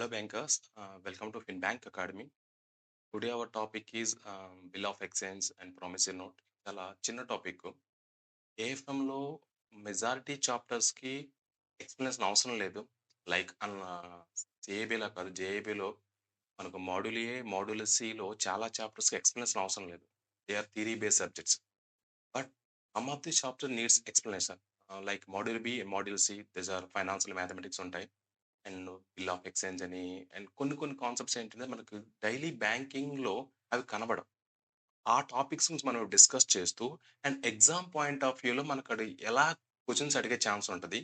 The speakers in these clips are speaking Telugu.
Hello, bankers. Welcome to FinBank Academy. Today, our topic is Bill of Exchange and Promissory Note. చాలా చిన్న టాపిక్. ఏఎఫ్ఎంలో మెజారిటీ చాప్టర్స్కి ఎక్స్ప్లెనేషన్ అవసరం లేదు. లైక్ సిఏబిలా కాదు, జేఏబిలో మనకు మాడ్యూల్ ఏ, మాడ్యూల్ సిలో చాలా చాప్టర్స్కి ఎక్స్ప్లెనేషన్ అవసరం లేదు. They are theory based subjects. But some of the chapter needs explanation. Like module B, module C, these are financial mathematics ఉంటాయి. అండ్ బిల్ ఆఫ్ ఎక్స్చేంజ్ అని అండ్ కొన్ని కాన్సెప్ట్స్ ఏంటంటే మనకు డైలీ బ్యాంకింగ్లో అవి కనబడవు. ఆ టాపిక్స్ గురించి మనం డిస్కస్ చేస్తూ అండ్ ఎగ్జామ్ పాయింట్ ఆఫ్ వ్యూలో మనకు అది ఎలా క్వశ్చన్స్ అడిగే ఛాన్స్ ఉంటుంది,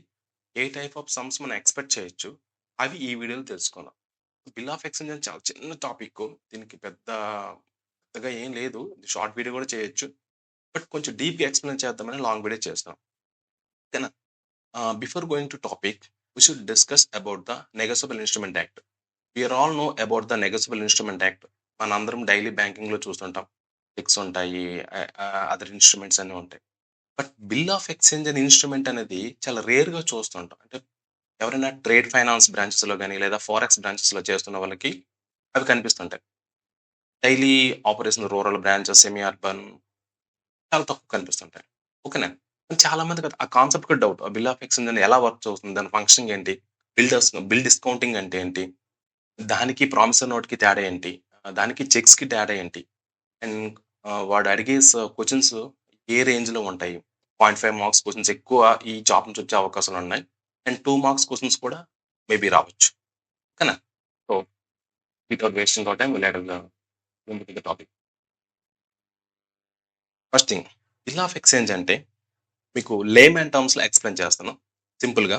ఏ టైప్ ఆఫ్ సమ్స్ మనం ఎక్స్పెక్ట్ చేయొచ్చు, అవి ఈ వీడియోలో తెలుసుకుందాం. బిల్ ఆఫ్ ఎక్స్చేంజ్ అని చాలా చిన్న టాపిక్, దీనికి పెద్దగా ఏం లేదు, షార్ట్ వీడియో కూడా చేయొచ్చు. బట్ కొంచెం డీప్గా ఎక్స్ప్లెయిన్ చేద్దామని లాంగ్ వీడియో చేస్తాం. ఓకేనా? Before going to topic, we should discuss about the Negotiable Instrument Act. We are all know about the Negotiable Instrument Act. మనందరం డైలీ బ్యాంకింగ్లో చూస్తుంటాం. ఫిక్స్ ఉంటాయి, అదర్ ఇన్స్ట్రుమెంట్స్ అన్నీ ఉంటాయి. బట్ బిల్ ఆఫ్ ఎక్స్చేంజ్ అనే ఇన్స్ట్రుమెంట్ అనేది చాలా రేర్గా చూస్తుంటాం. అంటే ఎవరైనా ట్రేడ్ ఫైనాన్స్ బ్రాంచెస్లో కానీ లేదా ఫారెక్స్ బ్రాంచెస్లో చేస్తున్న వాళ్ళకి అవి కనిపిస్తుంటాయి. Daily operation rural branches, semi urban చాలా తక్కువ కనిపిస్తుంటాయి. ఓకేనా? చాలా మందికి ఆ కాన్సెప్ట్ కూడా డౌట్. ఆ బిల్ ఆఫ్ ఎక్స్చేంజ్ అని ఎలా వర్క్ అవుతుంది? దాని ఫంక్షనింగ్ ఏంటి? బిల్ డిస్కౌంటింగ్ అంటే ఏంటి? దానికి ప్రామిసరీ నోట్‌కి తేడా ఏంటి? దానికి చెక్స్‌కి తేడా ఏంటి? అండ్ వాడు అడిగే క్వెషన్స్ ఏ రేంజ్‌లో ఉంటాయి? 0.5 మార్క్స్ క్వెషన్స్ ఎక్కువ ఈ జాబ్ నుంచి వచ్చే అవకాశాలున్నాయి. అండ్ 2 మార్క్స్ క్వెషన్స్ కూడా మేబీ రావచ్చు. ఓకేనా? So, without wasting hour time let us move to the topic. First thing, bill of exchange అంటే మీకు లేమన్ టర్మ్స్‌లో ఎక్స్‌ప్లెయిన్ చేస్తాను సింపుల్‌గా.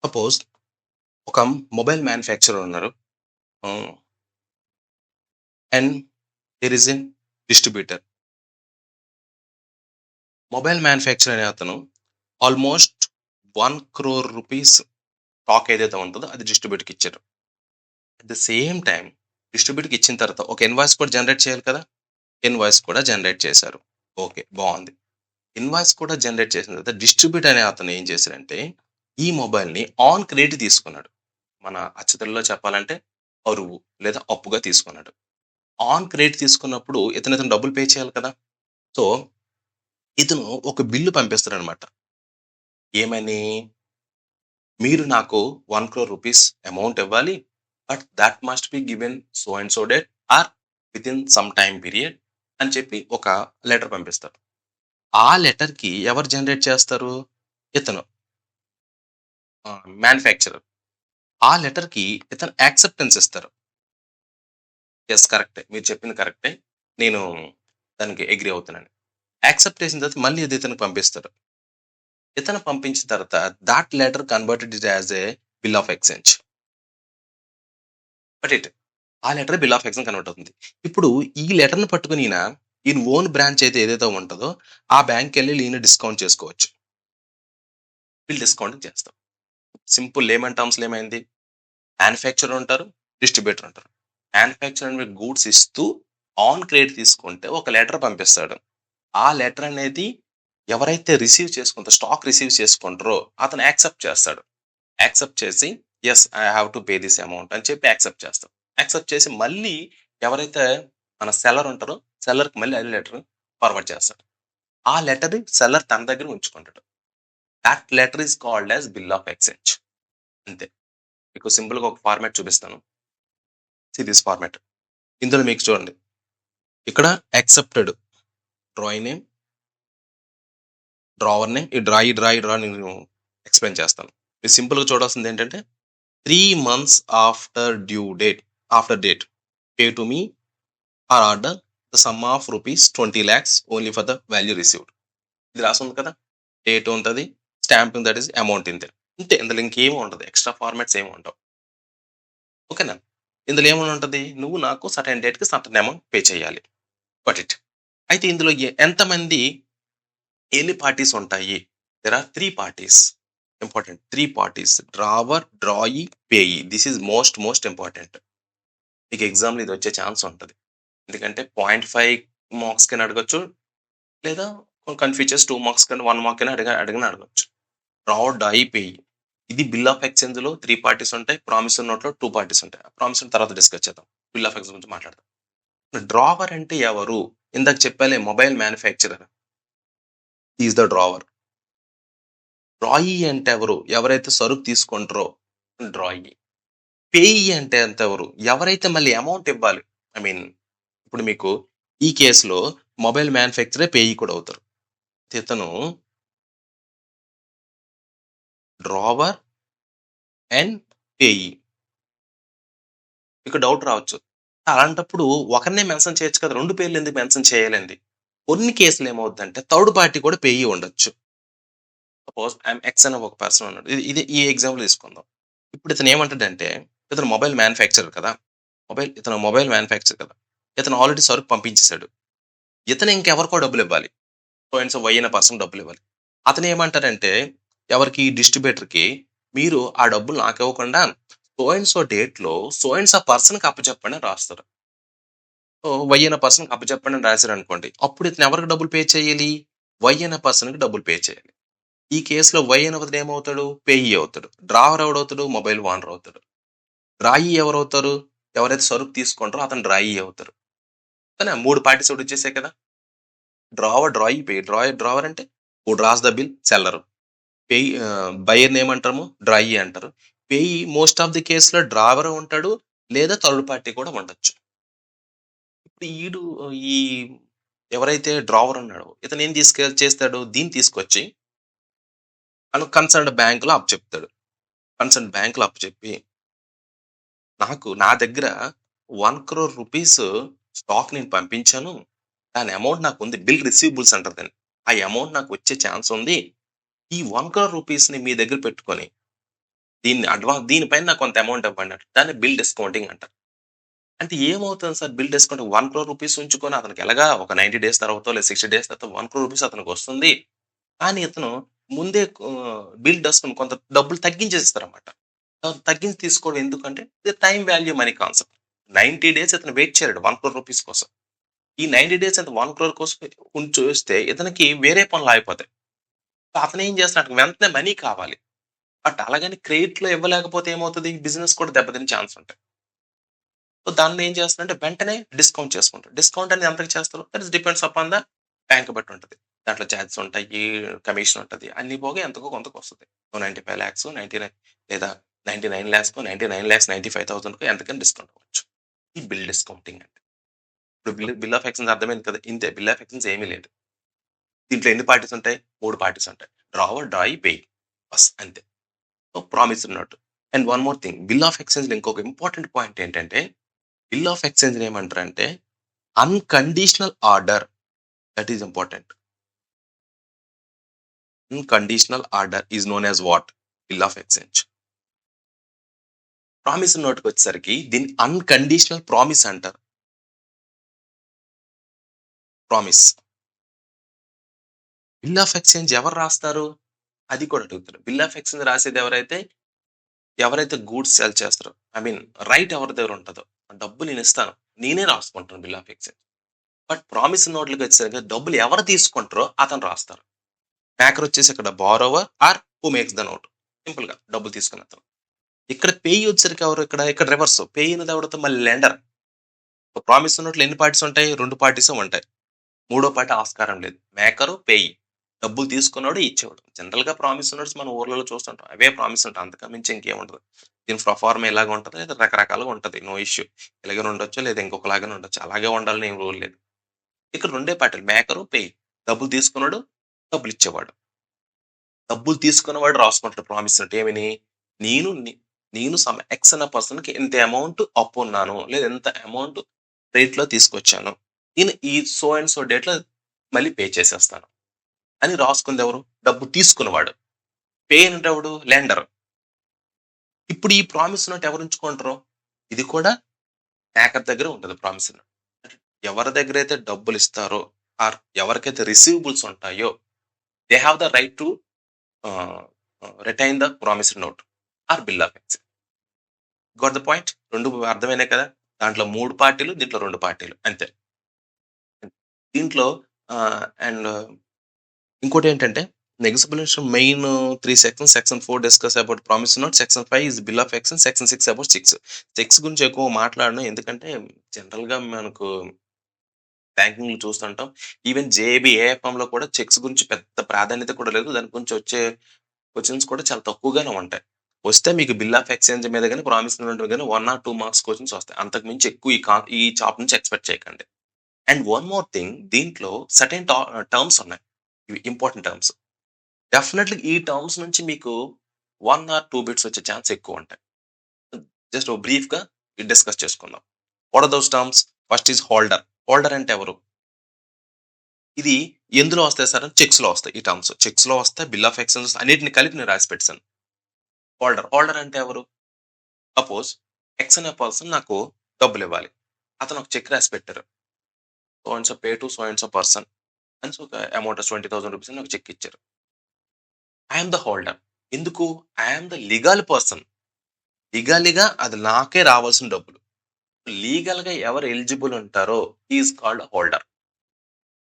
సపోజ్ ఒక మొబైల్ మ్యానుఫ్యాక్చరర్ ఉన్నారు. Hmm. And there is a distributor. Mobile manufacturer అనే అతను ఆల్మోస్ట్ 1,00,00,000 రూపీస్ స్టాక్ ఏదైతే ఉంటదో అది డిస్ట్రిబ్యూటర్‌కి ఇచ్చారు. అట్ ద సేమ్ టైమ్ డిస్ట్రిబ్యూటర్‌కి ఇచ్చిన తర్వాత ఒక ఇన్వాయిస్ కూడా జనరేట్ చేయాలి కదా! ఇన్వాయిస్ కూడా జనరేట్ చేశారు. ఓకే. బావుంది. ఇన్వాయిస్ కూడా జనరేట్ చేసిన తర్వాత డిస్ట్రిబ్యూటర్ అనే అతను ఏం చేశారంటే, ఈ మొబైల్‌ని ఆన్ క్రెడిట్ తీసుకున్నాడు. మన అచ్చతెలుగులో చెప్పాలంటే అరువు లేదా అప్పుగా తీసుకున్నాడు. ఆన్ క్రెడిట్ తీసుకున్నప్పుడు ఇతను డబ్బులు పే చేయాలి కదా! సో, ఇతను ఒక బిల్లు పంపిస్తాడనమాట. ఏమని? మీరు నాకు 1,00,00,000 రూపీస్ అమౌంట్ ఇవ్వాలి. But that must be given so and so date are within some time period అని చెప్పి ఒక లెటర్ పంపిస్తారు. ఆ లెటర్‌కి ఎవరు జనరేట్ చేస్తారు? ఇతను మ్యానుఫ్యాక్చరర్. ఆ లెటర్‌కి ఇతను యాక్సెప్టెన్స్ ఇస్తారు. యెస్, కరెక్టే. మీరు చెప్పింది కరెక్టే. నేను దానికి అగ్రీ అవుతున్నాను. యాక్సెప్ట్ చేసిన తర్వాత మళ్ళీ అది ఇతనికి పంపిస్తారు. ఇతను పంపించిన తర్వాత that letter converted it as a bill of exchange. But ఆ letter bill of exchange convert అవుతుంది. ఇప్పుడు ఈ లెటర్‌ని పట్టుకొని ఈయన ఓన్ బ్రాంచ్ ఏదైతే ఉంటదో ఆ బ్యాంక్‌కెళ్ళి ఈయన డిస్కౌంట్ చేసుకోవచ్చు. వీళ్ళు డిస్కౌంటింగ్ చేస్తాం. సింపుల్ లేమన్ టర్మ్స్‌లో ఏమైంది? మ్యానుఫ్యాక్చరర్ ఉంటారు, డిస్ట్రిబ్యూటర్ ఉంటారు. మ్యానుఫ్యాక్చరర్ మీకు గూడ్స్ ఇస్తూ ఆన్ క్రెడిట్ తీసుకుంటే ఒక లెటర్ పంపిస్తాడు. ఆ లెటర్ అనేది ఎవరైతే స్టాక్ రిసీవ్ చేసుకుంటారో అతను యాక్సెప్ట్ చేస్తాడు. యాక్సెప్ట్ చేసి yes, I have to pay this amount అని చెప్పి యాక్సెప్ట్ చేస్తాం. యాక్సెప్ట్ చేసి మళ్ళీ ఎవరైతే మన సెల్లర్ ఉంటారో సెల్లర్‌కి మళ్ళీ అదే లెటర్ ఫార్వర్డ్ చేస్తాడు. ఆ లెటర్ సెల్లర్ తన దగ్గర ఉంచుకుంటాడు. That letter is called as bill of exchange. అంతే. మీకు సింపుల్‌గా ఒక ఫార్మాట్ చూపిస్తాను. See this format. ఇందులో మీకు చూడండి. ఇక్కడ accepted, drawee name, drawer name, ఈ డ్రా నేను ఎక్స్‌ప్లెయిన్ చేస్తాను. మీరు సింపుల్‌గా చూడాల్సిందేంటంటే 3 months after date pay to me or order the sum of rupees 20,00,000 only for the value received. ఇది రాసుంది కదా! డేట్ ఉంటది. స్టాంపింగ్ దట్ ఈస్ అమౌంట్ ఇంతే. ఇంతే, ఇందులో ఇంకేమి ఉండదు. ఎక్స్‌ట్రా ఫార్మాట్స్ ఏమి ఉండవు. ఓకేనా? ఇందులో ఏమని ఉంటది? నువ్వు నాకు సర్టెన్ డేట్‌కి సర్టెన్ అమౌంట్ పే చేయాలి. Got it. అయితే ఇందులో ఎంతమంది, ఎన్ని పార్టీస్ ఉంటాయి? There are 3 parties. Important. 3 parties. Drawer, drawee, payee. This is most important. మీకు ఎగ్జామ్‌లో ఇది వచ్చే ఛాన్స్ ఉంటది. ఎందుకంటే 0.5 మార్క్స్ కైనా అడగొచ్చు. లేదా కొన్ని కన్‌ఫ్యూజ్ చేసి 2 మార్క్స్ కైనా, 1 మార్క్ కైనా అడగొచ్చు. Drawer, drawee, payee. ఇది బిల్ ఆఫ్ ఎక్స్‌చేంజ్‌లో 3 పార్టీస్ ఉంటాయి. ప్రామిసరీ నోట్‌లో 2 పార్టీస్ ఉంటాయి. ప్రామిసరీ తర్వాత డిస్కస్ చేద్దాం. బిల్ ఆఫ్ ఎక్స్‌చేంజ్ గురించి మాట్లాడదాం. డ్రావర్ అంటే ఎవరు? ఇందాక చెప్పాలే mobile manufacturer is the drawer. Drawee అంటే ఎవరు? ఎవరైతే సరుకు తీసుకుంటారో డ్రాయీ. పేయీ అంటే ఎవరు? ఎవరైతే మళ్ళీ అమౌంట్ ఇవ్వాలి. ఐ మీన్ ఇప్పుడు మీకు ఈ కేస్‌లో మొబైల్ మ్యానుఫ్యాక్చరే పేయీ కూడా అవుతారు. ఇతను డ్రావర్ అండ్ పేయీ. మీకు డౌట్ రావచ్చు. అలాంటప్పుడు ఒకరినే మెన్షన్ చేయొచ్చు కదా! 2 పేర్లు ఎందుకు మెన్షన్ చేయాలండి? కొన్ని కేసులు ఏమవుద్దంటే థర్డ్ పార్టీ కూడా పేయీ ఉండొచ్చు. సపోజ్ ఐయామ్ ఎక్స్ అనే ఒక పర్సన్ ఉన్నాడు. ఈ ఎగ్జాంపుల్ తీసుకుందాం. ఇప్పుడు ఇతను ఏమంటాడంటే ఇతను మొబైల్ మ్యానుఫ్యాక్చరర్ కదా! ఇతను మొబైల్ మ్యానుఫ్యాక్చరర్ కదా! ఇతను ఆల్రెడీ సరుకు పంపించేసాడు. ఇతను ఇంకెవరికో డబ్బులివ్వాలి. సో అండ్ సో వై అనే పర్సన్‌కి డబ్బులివ్వాలి. అతనేమంటాడంటే ఎవరికి డిస్ట్రిబ్యూటర్‌కి మీరు ఆ డబ్బులు నాకివ్వకుండా సో అండ్ సో డేట్‌లో సో అండ్ సో పర్సన్‌కి అప్పచెప్పండి అని రాస్తారు. సో వై అనే పర్సన్‌కి అప్పచెప్పండి అని రాసారనుకోండి. అప్పుడు ఇతను ఎవరికి డబ్బులు పే చేయాలి? వై అనే పర్సన్‌కి డబ్బులు పే చేయాలి. ఈ కేస్‌లో వై అనే అతను ఏమవుతాడు? పేయీ అవుతాడు. డ్రావర్ ఎవడవుతాడు? మొబైల్ ఓనర్ అవుతాడు. డ్రాయీ ఎవరవుతారు? ఎవరైతే సరుకు తీసుకుంటారో అతను డ్రాయీ అవుతారు. కానీ ఆ 3 పార్టీస్ ఒకటి వచ్చేసాయి కదా! Drawer, drawee, payee. డ్రావర్ అంటే who draws the bill seller. బయర్‌ని ఏమంటాము? డ్రాయీ అంటారు. పేయీ మోస్ట్ ఆఫ్ ది కేస్‌లో డ్రావరే ఉంటాడు. లేదా థర్డ్ పార్టీ కూడా ఉండొచ్చు. ఇప్పుడు ఈ ఎవరైతే డ్రావర్ ఉన్నాడో ఇతను ఏం చేస్తాడు? దీన్ని తీసుకొచ్చి కన్సర్న్డ్ బ్యాంక్‌లో అప్పచెప్తాడు. కన్సర్న్డ్ బ్యాంక్‌లో అప్పచెప్పి నా దగ్గర 1,00,00,000 రూపీస్ స్టాక్ నేను పంపించాను. దాని అమౌంట్ నాకుంది. బిల్ రిసీవబుల్స్ అంటారు దాన్ని. ఆ అమౌంట్ నాకు వచ్చే ఛాన్స్ ఉంది. ఈ 1,00,00,000 రూపీస్‌ని మీ దగ్గర పెట్టుకొని దీని పైన నాకు కొంత అమౌంట్ ఇవ్వండి అంటారు. దాన్ని బిల్ డిస్కౌంటింగ్ అంటారు. అంటే ఏమవుతుంది సార్ బిల్ డిస్కౌంట్ 1,00,00,000 రూపీస్ ఉంచుకొని అతనికి ఎలాగా ఒక 90 డేస్ తర్వాతో లేదా 60 డేస్ తర్వాత 1,00,00,000 రూపీస్ అతనికొస్తుంది. కానీ ఇతను ముందే బిల్ డిస్కౌంట్ కొంత డబ్బులు తగ్గించేస్తారన్నమాట. తగ్గించి తీసుకోవడం ఎందుకంటే ఇది time value money concept. 90 days ఇతను వెయిట్ చేయలేడు 1,00,00,000 రూపీస్ కోసం. ఈ 90 డేస్ అతను 1,00,00,000 కోసం చూస్తే ఇతనికి వేరే పనులు ఆగిపోతాయి. సో అతనేం చేస్తున్నాడు వెంటనే మనీ కావాలి. బట్ అలాగని క్రెడిట్‌లో ఇవ్వలేకపోతే ఏమవుతది? బిజినెస్ కూడా దెబ్బతినే ఛాన్స్ ఉంటాయి. సో దాన్నేం చేస్తారంటే వెంటనే డిస్కౌంట్ చేసుకుంటారు. డిస్కౌంట్ అనేది ఎంతకి చేస్తారు? That is depends upon the bank బట్టి ఉంటది. దాంట్లో చార్జెస్ ఉంటాయి, కమిషన్ ఉంటది. అన్నీ పోగా ఎంతకో కొంతకొస్తది. సో 95 లాక్స్ 99 లేదా 99 లాక్స్‌కో 99,95,000కో ఎంతకని డిస్కౌంట్ అవ్వచ్చు. ఈ బిల్ డిస్కౌంటింగ్ అంటే. ఇప్పుడు బిల్ ఆఫ్ ఎక్స్‌చేంజ్ అర్థమైంది కదా! ఇంతే బిల్ ఆఫ్ ఎక్స్‌చేంజ్ ఏమీ లేదు. దీంట్లో ఎన్ని పార్టీస్ ఉంటాయి? 3 పార్టీస్ ఉంటాయి. Drawer, drawee, payee. బస్ అంతే. So promissory note. And one more thing bill of ఎక్స్‌చేంజ్‌లో ఇంకొక ఇంపార్టెంట్ పాయింట్ ఏంటంటే బిల్ ఆఫ్ ఎక్స్‌చేంజ్‌ని ఏమంటారంటే unconditional order that is important. Unconditional order is known as what? Bill of exchange. Promissory నోట్‌కొచ్చేసరికి దీన్ని అన్‌కండీషనల్ ప్రామిస్ అంటారు. ప్రామిస్. బిల్ ఆఫ్ ఎక్స్‌చేంజ్ ఎవరు రాస్తారు? అది కూడా అడుగుతారు. బిల్ ఆఫ్ ఎక్స్‌చేంజ్ రాసేది ఎవరైతే గూడ్స్ సేల్ చేస్తారో ఐ మీన్ రైట్ ఎవరి దగ్గర ఉంటదో, డబ్బు నేనిస్తాను. నేనే రాసుకుంటాను bill of exchange. But promissory నోట్‌లకొచ్చేసరికి డబ్బులు ఎవరు తీసుకుంటారో అతను రాస్తారు. మేకర్ వచ్చేసి ఇక్కడ borrower or who makes the note. సింపుల్‌గా డబ్బులు తీసుకున్న అతను. ఇక్కడ పేయీ వచ్చేసరికి ఎవరు ఇక్కడ రివర్స్. పేయీ అనేది ఎవడవుతాడు మళ్ళీ లెండర్. ప్రామిస్ నోట్‌లో ఎన్ని పార్టీస్ ఉంటాయి? 2 పార్టీసే ఉంటాయి. మూడో పార్టీ ఆస్కారం లేదు. Maker, payee. డబ్బులు తీసుకున్నోడు, ఇచ్చేవాడు. జనరల్‌గా ప్రామిస్ నోట్స్ మన ఊర్లలో చూస్తుంటాం. అవే ప్రామిస్ ఉంటాయి. అంతకు మించి ఇంకేముండదు. దీని ప్రొఫార్మా ఇలాగ ఉంటది. లేదా రకరకాలుగా ఉంటది. No issue. ఇలాగనే ఉండొచ్చు. లేదా ఇంకొకలాగానే ఉండొచ్చు. అలాగే ఉండాలని ఏం రూల్ లేదు. ఇక్కడ రెండే పార్టీలు మేకరు, పేయీ. డబ్బులు తీసుకున్నోడు, డబ్బులిచ్చేవాడు. డబ్బులు తీసుకున్నవాడు రాసుకుంటాడు ప్రామిస్ నోట్. ఏమని? నేను ని నేను ఎక్స్ అన్న పర్సన్‌కి ఇంత అమౌంట్ అప్పున్నాను. లేదా ఇంత అమౌంట్ రేట్‌లో తీసుకొచ్చాను. నేను ఈ సో అండ్ సో డేట్‌లో మళ్ళీ పే చేసేస్తాను. అని రాసుకుందెవరు? డబ్బు తీసుకున్నవాడు. పేయనిది ఎవడు? లెండర్. ఇప్పుడు ఈ ప్రామిస్ నోట్ ఎవరుంచుకుంటారు? ఇది కూడా హ్యాకర్ దగ్గరే ఉంటది ప్రామిస్ నోట్. ఎవరి దగ్గరైతే డబ్బులిస్తారో ఎవరికైతే రిసీవబుల్స్ ఉంటాయో they have the right to ah, retain the promised note or bill of exchange. Got the point? 2 అర్థమైనాయి కదా! దాంట్లో 3 పార్టీలు, దీంట్లో 2 పార్టీలు అంతే. దీంట్లో అండ్ ఇంకోటేంటంటే negotiable instrument main 3 sections. Section 4 discuss about promissory note. Section 5 is bill of exchange. Section 6 about 6. 6 గురించి ఎక్కువ మాట్లాడను. ఎందుకంటే జనరల్‌గా మనకు బ్యాంకింగ్‌లో చూస్తుంటాం. ఈవెన్ జేఏబీ, ఏఎఫ్ఎంలో కూడా చెక్స్ గురించి పెద్ద ప్రాధాన్యత కూడా లేదు. దాని గురించి వచ్చే క్వెషన్స్ కూడా చాలా తక్కువగానే ఉంటాయి. వస్తే మీకు బిల్ ఆఫ్ ఎక్స్‌చేంజ్ మీద గాని, ప్రామిసరీ నోట్ గాని 1 ఆర్ 2 మార్క్స్ క్వెషన్స్ వస్తాయి. అంతకు మించి ఎక్కువ ఈ చాప్టర్ నుంచి ఎక్స్‌పెక్ట్ చేయకండి. అండ్ వన్ మోర్ థింగ్, దీంట్లో సర్టెన్ టర్మ్స్ ఉన్నాయి. ఇవి ఇంపార్టెంట్ టర్మ్స్. డెఫినెట్‌లీ ఈ టర్మ్స్ నుంచి మీకు 1 ఆర్ 2 బిట్స్ వచ్చే ఛాన్స్ ఎక్కువుంటాయి. జస్ట్ బ్రీఫ్‌గా డిస్కస్ చేసుకుందాం. What are those terms? First is holder. Holder అంటే ఎవరు? ఇది ఎందులో వస్తాయి సార్ అంటే చెక్స్‌లో వస్తాయి ఈ టర్మ్స్. చెక్స్‌లో వస్తాయి, బిల్ ఆఫ్ ఎక్స్‌చేంజ్ అన్నిటిని కలిపి నేను రాసి పెట్టేసాను. హోల్డర్. హోల్డర్ అంటే ఎవరు? సపోజ్ ఎక్స్ అనే పర్సన్ నాకు డబ్బులివ్వాలి. అతను ఒక చెక్ రాసి పెట్టారు. So and so pay to so and so person అని సో ఒక అమౌంట్ ఆఫ్ ₹20,000 అని ఒక చెక్ ఇచ్చారు. I am the holder. ఎందుకు? I am the legal person. లీగల్‌గా అది నాకే రావాల్సిన డబ్బులు. లీగల్‌గా ఎవరు ఎలిజిబుల్ ఉంటారో he is called holder.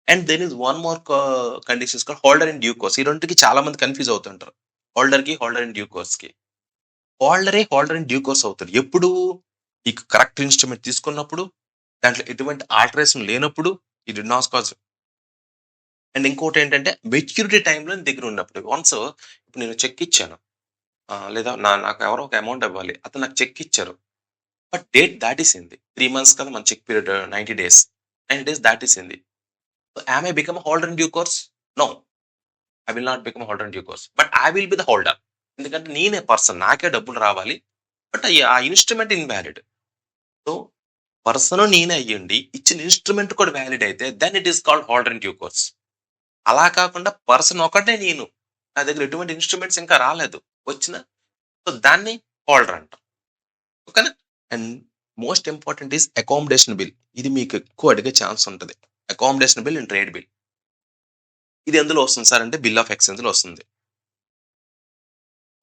And there is one more condition is called holder in due course. ఈ రెండిటికి చాలా మంది కన్‌ఫ్యూజ్ అవుతుంటారు. హోల్డర్‌కి, హోల్డర్ ఇన్ డ్యూ కోర్స్‌కి. హోల్డరే హోల్డర్ ఇన్ డ్యూ కోర్స్ అవుతాడు. ఎప్పుడు? మీకు కరెక్ట్ ఇన్‌స్ట్రుమెంట్ తీసుకున్నప్పుడు, దాంట్లో ఎటువంటి ఆల్టరేషన్ లేనప్పుడు, ఈ డిడ్ నాట్ కాజ్. అండ్ ఇంకోటేంటంటే మెచ్యూరిటీ టైమ్‌లో నీ దగ్గర ఉన్నప్పుడు. వన్స్ ఇప్పుడు నేను చెక్ ఇచ్చాను. లేదా నాకు ఎవరో ఒక అమౌంట్ ఇవ్వాలి. అతను నాకు చెక్ ఇచ్చారు. But date దాటేసింది. 3 మంత్స్ కదా మన చెక్ పీరియడ్ 90 డేస్. 90 డేస్ దాటేసింది. So, am I become a holder in due course? No. I will not become a holder in due course. But I will be the holder. ఎందుకంటే నేనే పర్సన్. నాకే డబ్బులు రావాలి. బట్ ఆ ఇన్‌స్ట్రుమెంట్ ఇన్‌వాలిడ్. సో, పర్సన్ నేనే అయ్యుండి, ఇచ్చిన ఇన్‌స్ట్రుమెంట్ కూడా వాలిడ్ అయితే then it is called holder in due course. అలా కాకుండా పర్సన్ ఒకటే నేను. నా దగ్గర ఎటువంటి ఇన్‌స్ట్రుమెంట్స్ ఇంకా రాలేదు. వచ్చినా సో, దాన్ని హోల్డర్ అంటాం. ఓకేనా? And most important is accommodation bill. ఇది మీకు ఎక్కువ అడిగే ఛాన్స్ ఉంటది. Accommodation bill and trade bill. ఇది ఎందులో వస్తుంది సార్ అంటే బిల్ ఆఫ్ ఎక్స్‌చేంజ్‌లో వస్తుంది.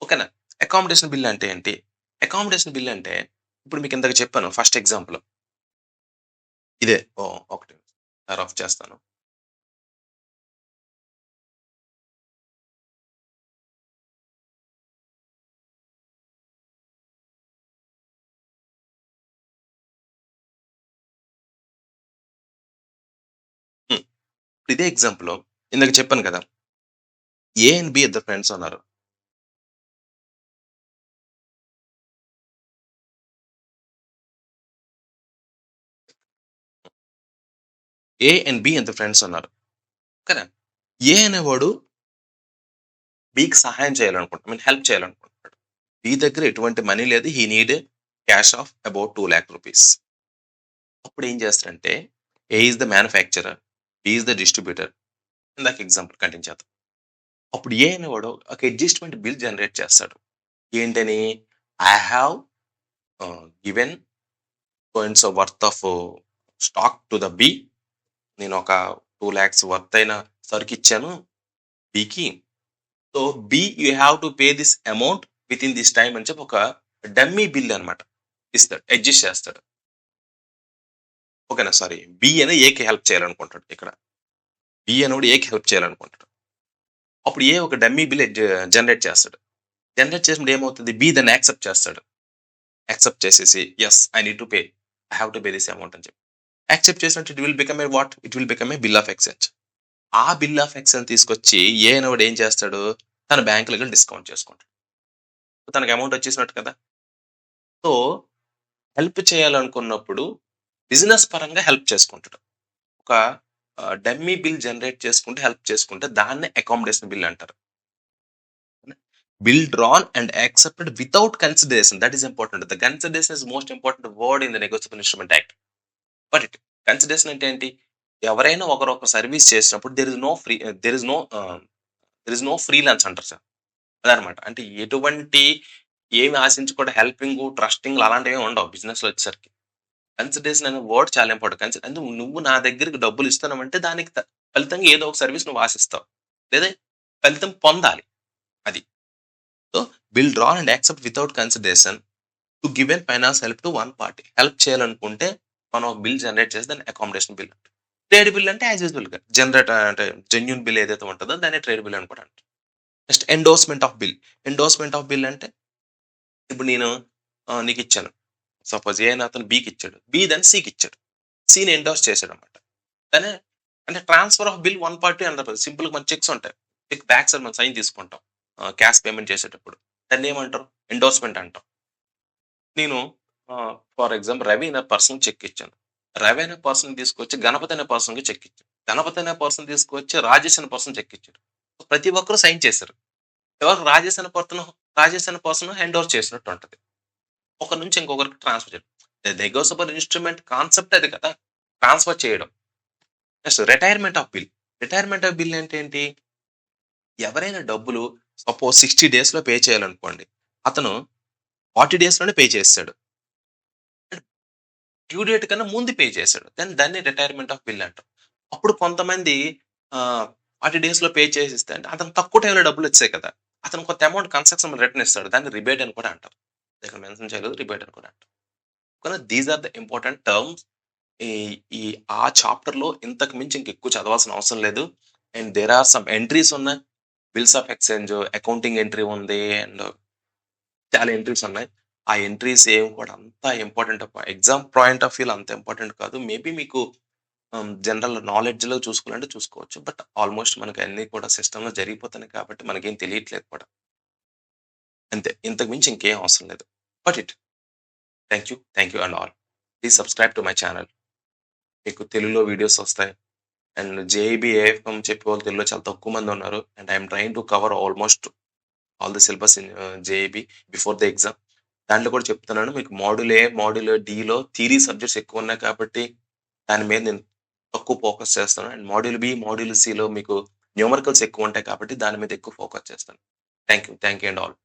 ఓకేనా? అకామోడేషన్ బిల్ అంటే ఏంటి? అకామోడేషన్ బిల్ అంటే ఇప్పుడు మీకు ఇందాక చెప్పాను ఫస్ట్ ఎగ్జాంపుల్. ఇదే ఒకటి రఫ్ చేస్తాను. హ్మ్. ఇదే ఎగ్జాంపుల్ ఇందాక చెప్పాను కదా! ఏ అండ్ బి ఇద్దరు ఫ్రెండ్స్ ఉన్నారు. ఏ అండ్ బి ఇద్దరు ఫ్రెండ్స్ ఉన్నారు. ఓకేనా? ఏ అనేవాడు బికి సహాయం చేయాలనుకుంటాడు. హెల్ప్ చేయాలనుకుంటున్నాడు. బి దగ్గర ఎటువంటి మనీ లేదు. He need cash of about 2,00,000 rupees. అప్పుడు ఏం చేస్తాడంటే A is the manufacturer, B is the distributor. ఇందాక ఎగ్జాంపుల్ కంటిన్యూ చేద్దాం. అప్పుడు ఏ అనేవాడు ఒక అడ్జస్ట్‌మెంట్ బిల్ జనరేట్ చేస్తాడు. ఏంటని? I have given so and so worth of stock to the B. నేను ఒక 2,00,000 వర్త్ అయిన సరుకిచ్చాను బికి. So, B you have to pay this amount within this time అని చెప్పి ఒక డమ్మీ బిల్ అన్నమాట. ఇస్తాడు. అడ్జస్ట్ చేస్తాడు. ఓకేనా? సారీ. బి అని ఏకి హెల్ప్ చేయాలనుకుంటాడు ఇక్కడ. బి అనేవాడు ఏకి హెల్ప్ చేయాలనుకుంటాడు. అప్పుడు ఏ ఒక డమ్మీ బిల్ జనరేట్ చేస్తాడు. జనరేట్ చేసినప్పుడు ఏమవుతది? బి దాన్ని యాక్సెప్ట్ చేస్తాడు. యాక్సెప్ట్ చేసేసి yes I need to pay. I have to pay this amount అని చెప్పి. యాక్సెప్ట్ చేసినట్టు it will become a what? It will become a bill of exchange. ఆ బిల్ ఆఫ్ ఎక్స్‌చేంజ్ తీసుకొచ్చి ఏ అనేవాడు ఏం చేస్తాడు? తన బ్యాంక్‌లోకెళ్ళి డిస్కౌంట్ చేసుకుంటాడు. తనకి అమౌంట్ వచ్చేసినట్టు కదా! సో, హెల్ప్ చేయాలనుకున్నప్పుడు బిజినెస్ పరంగా హెల్ప్ చేసుకుంటాడు. ఒక డమ్మీ బిల్ జనరేట్ చేసుకుంటే, హెల్ప్ చేసుకుంటే దాన్నే అకామోడేషన్ బిల్ అంటారు. Bill drawn and accepted without consideration. That is important. The consideration is most important word in the negotiable instrument act. But consideration అంటే ఏంటి? ఎవరైనా ఒకరు ఒక సర్విస్ చేసినప్పుడు దేర్ ఇస్ నో ఫ్రీలాన్స్ అంటారు సార్. అదనమాట. అంటే ఎటువంటి ఏమి ఆశించకుండా హెల్పింగు, ట్రస్టింగ్‌లు అలాంటివేమి ఉండవు బిజినెస్‌లో వచ్చేసరికి. కన్సిడరేషన్ అనే వర్డ్ చాలా ఇంపార్టెంట్. అంటే నువ్వు నా దగ్గరికి డబ్బులు ఇస్తున్నావంటే దానికి ఫలితంగా ఏదో ఒక సర్విస్ నువ్వు ఆశిస్తావు. లేదా ఫలితం పొందాలి. అది. So, will draw and accept without consideration to give an finance help to one party. Help చేయాలనుకుంటే మనం ఒక బిల్ జనరేట్ చేసి దాన్ని అకామోడేషన్ బిల్ అంటాం. ట్రేడ్ బిల్ అంటే యాజ్ యూజువల్‌గా అంటే జెన్యూన్ బిల్ ఏదైతే ఉంటదో దాన్ని ట్రేడ్ బిల్ అని కూడా అంటారు. Next endorsement of bill. Endorsement of bill అంటే ఇప్పుడు నేను నీకిచ్చాను. సపోజ్ ఏ అని అతను బికిచ్చాడు. బి దాన్ని సికిచ్చాడు. సిని ఎండోర్స్ చేసాడన్నమాట. కానీ అంటే transfer of bill one party అనరు. సింపుల్‌గా మన చెక్స్ ఉంటాయి. చెక్ బ్యాక్ సైడ్ మనం సైన్ తీసుకుంటాం. క్యాష్ పేమెంట్ చేసేటప్పుడు. దాన్నేమంటారు? ఎండోర్స్‌మెంట్ అంటాం. నేను ఫర్ ఎగ్జాంపుల్ రవి అనే పర్సన్‌కి చెక్ ఇచ్చాను. రవి అనే పర్సన్ తీసుకొచ్చి గణపతి అనే పర్సన్‌కి చెక్ ఇచ్చాడు. గణపతి అనే పర్సన్ తీసుకొచ్చి రాజేష్ అనే పర్సన్ చెక్ ఇచ్చాడు. ప్రతి ఒక్కరు సైన్ చేశారు. ఎవరికి రాజేష్ అనే పర్సన్ హ్యాండ్ ఓవర్ చేసినట్టు ఉంటది. ఒకరి నుంచి ఇంకొకరికి ట్రాన్స్‌ఫర్ చేయడం. నెగోషియబుల్ ఇన్‌స్ట్రుమెంట్ కాన్సెప్ట్ అది కదా! ట్రాన్స్‌ఫర్ చేయడం. Next retirement of bill. Retirement of bill అంటే ఏంటి? ఎవరైనా డబ్బులు సపోజ్ 60 డేస్‌లో పే చేయాలనుకోండి. అతను 40 డేస్‌లోనే పే చేసేసాడు. డ్యూ డేట్ కన్నా ముందు పే చేశాడు. దాన్ని రిటైర్మెంట్ ఆఫ్ బిల్ అంటాం. అప్పుడు కొంతమంది 40 డేస్‌లో పే చేసేస్తే అంటే అతనికి తక్కువ టైమ్‌లో డబ్బులొచ్చేసాయి కదా! అతను కొంత అమౌంట్ కన్స్ట్రక్షన్ రిటర్న్ ఇస్తాడు. దాన్ని రిబేట్ అని కూడా అంటారు. ఇక్కడ మెన్షన్ చేయలేదు. రిబేట్ అని కూడా అంటారు. కానీ these are the important terms. ఈ ఈ ఆ చాప్టర్‌లో ఇంతకు మించి ఇంకెక్కువ చదవాల్సిన అవసరం లేదు. And there are some entries ఉన్నాయి. Bills of exchange, accounting entry ఉంది. అండ్ చాలా ఎంట్రీస్ ఉన్నాయి. ఆ ఎంట్రీస్ ఏవి కూడా అంత ఇంపార్టెంట్ ఎగ్జామ్ పాయింట్ ఆఫ్ వ్యూలో అంత ఇంపార్టెంట్ కాదు. మేబీ మీకు జనరల్ నాలెడ్జ్‌లో చూసుకోవాలంటే చూసుకోవచ్చు. బట్ ఆల్‌మోస్ట్ మనకి అన్నీ కూడా సిస్టమ్‌లో జరిగిపోతున్నాయి కాబట్టి మనకేం తెలియట్లేదు కూడా. అంతే. ఇంతకు మించి ఇంకేం అవసరం లేదు. But thank you and all. Please subscribe to my channel. మీకు తెలుగులో వీడియోస్ వస్తాయి. అండ్ జేఈబీ, ఏఎఫ్ఎం చెప్పేవాళ్ళు తెలుగులో చాలా తక్కువ మంది ఉన్నారు. And I am trying to cover almost all the syllabus in JEB before the exam. దాంట్లో కూడా చెప్తున్నాను మీకు మోడ్యూల్ ఏ, మోడ్యూల్ డీలో థియరీ సబ్జెక్ట్స్ ఎక్కువున్నాయి కాబట్టి దాని మీద నేను తక్కువ ఫోకస్ చేస్తాను. అండ్ మోడ్యూల్ బి, మోడ్యూల్ సిలో మీకు న్యూమరికల్స్ ఎక్కువుంటాయి కాబట్టి దాని మీద ఎక్కువ ఫోకస్ చేస్తాను. Thank you and all.